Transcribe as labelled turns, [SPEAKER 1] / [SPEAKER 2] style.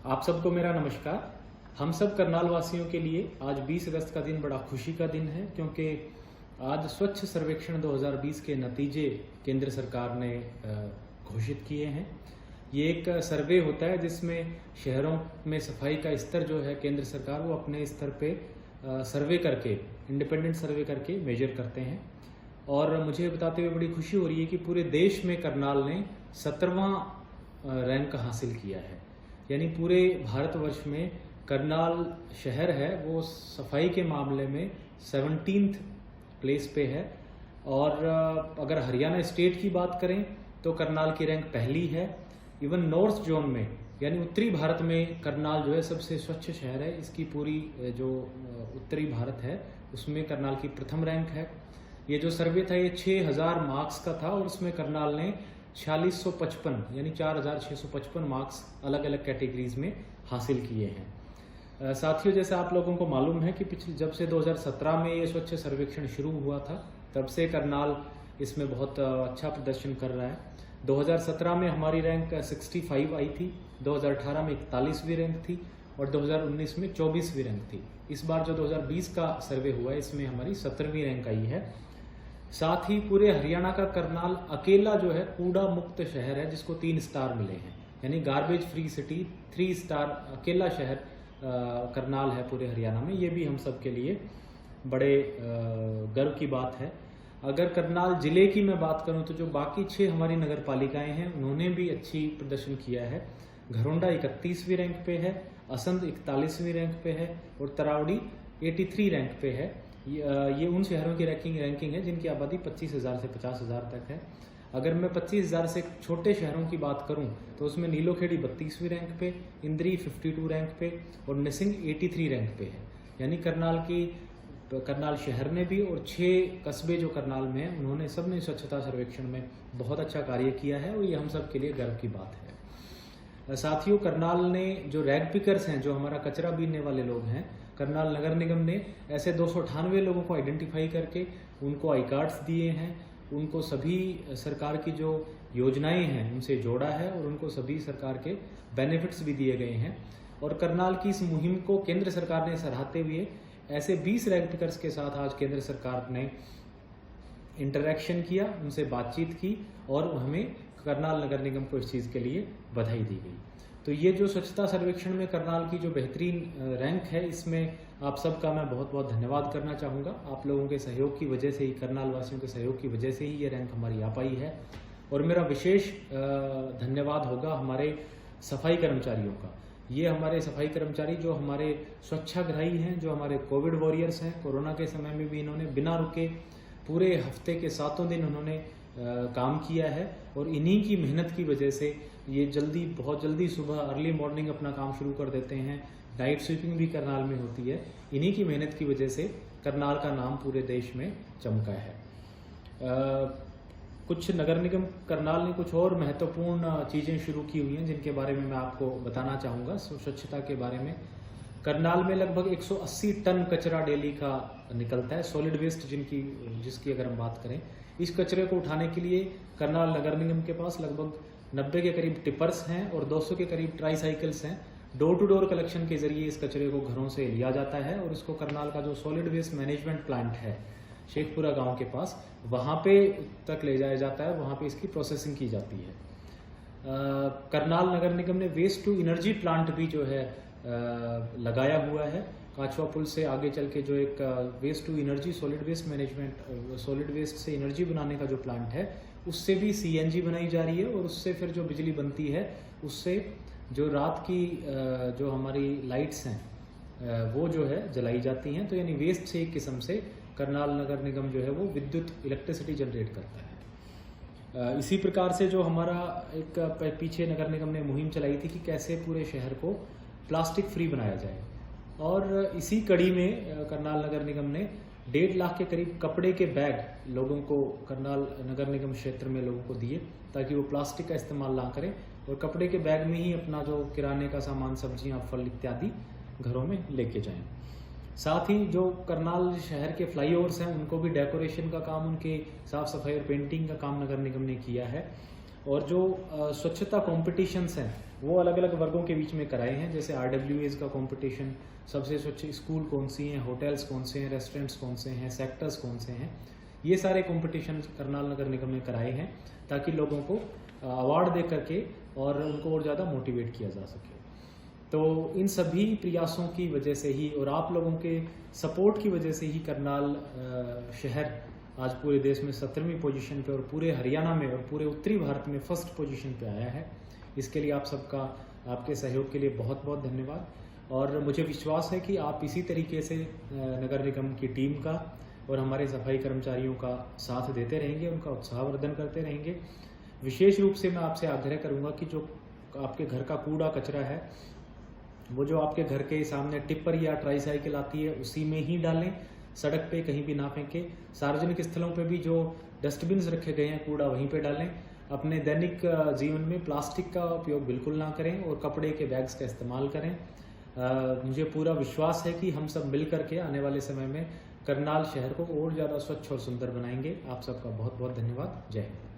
[SPEAKER 1] आप सबको मेरा नमस्कार। हम सब करनाल वासियों के लिए आज 20 अगस्त का दिन बड़ा खुशी का दिन है, क्योंकि आज स्वच्छ सर्वेक्षण 2020 के नतीजे केंद्र सरकार ने घोषित किए हैं। ये एक सर्वे होता है जिसमें शहरों में सफाई का स्तर जो है केंद्र सरकार वो अपने स्तर पे सर्वे करके, इंडिपेंडेंट सर्वे करके मेजर करते हैं। और मुझे बताते हुए बड़ी खुशी हो रही है कि पूरे देश में करनाल ने 17वां रैंक हासिल किया है। यानी पूरे भारतवर्ष में करनाल शहर है वो सफाई के मामले में 17th प्लेस पे है। और अगर हरियाणा स्टेट की बात करें तो करनाल की रैंक पहली है। इवन नॉर्थ जोन में यानी उत्तरी भारत में करनाल जो है सबसे स्वच्छ शहर है। इसकी पूरी जो उत्तरी भारत है उसमें करनाल की प्रथम रैंक है। ये जो सर्वे था ये 6000 मार्क्स का था और उसमें करनाल ने 4655 यानी 4655 मार्क्स अलग अलग कैटेगरीज में हासिल किए हैं। साथियों, जैसे आप लोगों को मालूम है कि पिछले जब से 2017 में ये स्वच्छ सर्वेक्षण शुरू हुआ था तब से करनाल इसमें बहुत अच्छा प्रदर्शन कर रहा है। 2017 में हमारी रैंक 65 आई थी, 2018 में 41वीं रैंक थी और 2019 में 24वीं रैंक थी। इस बार जो 2020 का सर्वे हुआ है इसमें हमारी 17वीं रैंक आई है। साथ ही पूरे हरियाणा का करनाल अकेला जो है कूड़ा मुक्त शहर है जिसको 3 स्टार मिले हैं, यानी गार्बेज फ्री सिटी 3 स्टार अकेला शहर करनाल है पूरे हरियाणा में। ये भी हम सब के लिए बड़े गर्व की बात है। अगर करनाल जिले की मैं बात करूं तो जो बाकी 6 हमारी नगर पालिकाएं हैं उन्होंने भी अच्छी प्रदर्शन किया है। घरोंडा 31वीं रैंक पे है, असंध 41वीं रैंक पे है और तरावड़ी 83 रैंक पे है। ये उन शहरों की रैंकिंग है जिनकी आबादी 25,000 से 50,000 तक है। अगर मैं 25,000 से छोटे शहरों की बात करूं तो उसमें नीलोखेड़ी 32वीं रैंक पे, इंद्री 52 रैंक पे और निसिंग 83 रैंक पे है। यानी करनाल शहर ने भी और 6 कस्बे जो करनाल में हैं उन्होंने सबने स्वच्छता सर्वेक्षण में बहुत अच्छा कार्य किया है और ये हम सब के लिए गर्व की बात है। साथियों, करनाल ने जो रैग पिकर्स हैं, जो हमारा कचरा बीनने वाले लोग हैं, करनाल नगर निगम ने ऐसे 298 लोगों को आइडेंटिफाई करके उनको आई कार्ड्स दिए हैं, उनको सभी सरकार की जो योजनाएं हैं उनसे जोड़ा है और उनको सभी सरकार के बेनिफिट्स भी दिए गए हैं। और करनाल की इस मुहिम को केंद्र सरकार ने सराहते हुए ऐसे 20 रैग पिकर्स के साथ आज केंद्र सरकार ने इंटरेक्शन किया, उनसे बातचीत की और हमें करनाल नगर निगम को इस चीज़ के लिए बधाई दी गई। तो ये जो स्वच्छता सर्वेक्षण में करनाल की जो बेहतरीन रैंक है इसमें आप सबका मैं बहुत बहुत धन्यवाद करना चाहूँगा। आप लोगों के सहयोग की वजह से ही, करनाल वासियों के सहयोग की वजह से ही ये रैंक हमारी आ पाई है। और मेरा विशेष धन्यवाद होगा हमारे सफाई कर्मचारियों का। ये हमारे सफाई कर्मचारी जो हमारे स्वच्छाग्रही हैं, जो हमारे कोविड वॉरियर्स हैं, कोरोना के समय में भी इन्होंने बिना रुके पूरे हफ्ते के 7 दिन उन्होंने काम किया है और इन्हीं की मेहनत की वजह से ये बहुत जल्दी सुबह अर्ली मॉर्निंग अपना काम शुरू कर देते हैं। नाइट स्वीपिंग भी करनाल में होती है। इन्हीं की मेहनत की वजह से करनाल का नाम पूरे देश में चमका है। कुछ नगर निगम करनाल ने कुछ और महत्वपूर्ण चीज़ें शुरू की हुई हैं जिनके बारे में मैं आपको बताना चाहूँगा। स्वच्छता के बारे में करनाल में लगभग 180 टन कचरा डेली का निकलता है, सॉलिड वेस्ट जिसकी अगर हम बात करें। इस कचरे को उठाने के लिए करनाल नगर निगम के पास लगभग 90 के करीब टिपर्स हैं और 200 के करीब ट्राईसाइकिल्स हैं। डोर टू डोर कलेक्शन के जरिए इस कचरे को घरों से लिया जाता है और इसको करनाल का जो सॉलिड वेस्ट मैनेजमेंट प्लांट है शेखपुरा गांव के पास, वहां पे तक ले जाया जाता है, वहां पे इसकी प्रोसेसिंग की जाती है। करनाल नगर निगम ने वेस्ट टू एनर्जी प्लांट भी जो है लगाया हुआ है। काछवा पुल से आगे चल के जो एक waste to energy solid waste management, solid waste से एनर्जी बनाने का जो प्लांट है उससे भी CNG बनाई जा रही है और उससे फिर जो बिजली बनती है उससे जो रात की जो हमारी लाइट्स हैं वो जो है जलाई जाती हैं। तो यानी वेस्ट से एक किस्म से करनाल नगर निगम जो है वो विद्युत इलेक्ट्रिसिटी जनरेट करता है। इसी प्रकार से जो हमारा एक पीछे नगर निगम ने मुहिम चलाई थी कि कैसे पूरे शहर को प्लास्टिक फ्री बनाया जाए, और इसी कड़ी में करनाल नगर निगम ने 1.5 लाख के करीब कपड़े के बैग लोगों को, करनाल नगर निगम क्षेत्र में लोगों को दिए ताकि वो प्लास्टिक का इस्तेमाल ना करें और कपड़े के बैग में ही अपना जो किराने का सामान, सब्जियां, फल इत्यादि घरों में लेके जाएं। साथ ही जो करनाल शहर के फ्लाईओवर्स हैं उनको भी डेकोरेशन का काम, उनके साफ सफाई और पेंटिंग का काम नगर निगम ने किया है। और जो स्वच्छता कॉम्पिटिशन्स हैं वो अलग अलग वर्गों के बीच में कराए हैं, जैसे RWAs का कंपटीशन, सबसे स्वच्छ स्कूल कौन सी हैं, होटल्स कौन से हैं, रेस्टोरेंट्स कौन से हैं, सेक्टर्स कौन से हैं, ये सारे कंपटीशन करनाल नगर निगम ने कराए हैं ताकि लोगों को अवार्ड दे करके और उनको और ज़्यादा मोटिवेट किया जा सके। तो इन सभी प्रयासों की वजह से ही और आप लोगों के सपोर्ट की वजह से ही करनाल शहर आज पूरे देश में 17वीं पोजीशन पे और पूरे हरियाणा में और पूरे उत्तरी भारत में फर्स्ट पोजीशन पे आया है। इसके लिए आप सबका, आपके सहयोग के लिए बहुत बहुत धन्यवाद। और मुझे विश्वास है कि आप इसी तरीके से नगर निगम की टीम का और हमारे सफाई कर्मचारियों का साथ देते रहेंगे, उनका उत्साहवर्धन करते रहेंगे। विशेष रूप से मैं आपसे आग्रह करूंगा कि जो आपके घर का कूड़ा कचरा है वो जो आपके घर के सामने टिप्पर या ट्राईसाइकिल आती है उसी में ही डालें, सड़क पे कहीं भी ना फेंकें। सार्वजनिक स्थलों पे भी जो डस्टबिन्स रखे गए हैं कूड़ा वहीं पे डालें। अपने दैनिक जीवन में प्लास्टिक का उपयोग बिल्कुल ना करें और कपड़े के बैग्स का इस्तेमाल करें। मुझे पूरा विश्वास है कि हम सब मिल करके आने वाले समय में करनाल शहर को और ज़्यादा स्वच्छ और सुंदर बनाएंगे। आप सबका बहुत बहुत धन्यवाद। जय हिंद।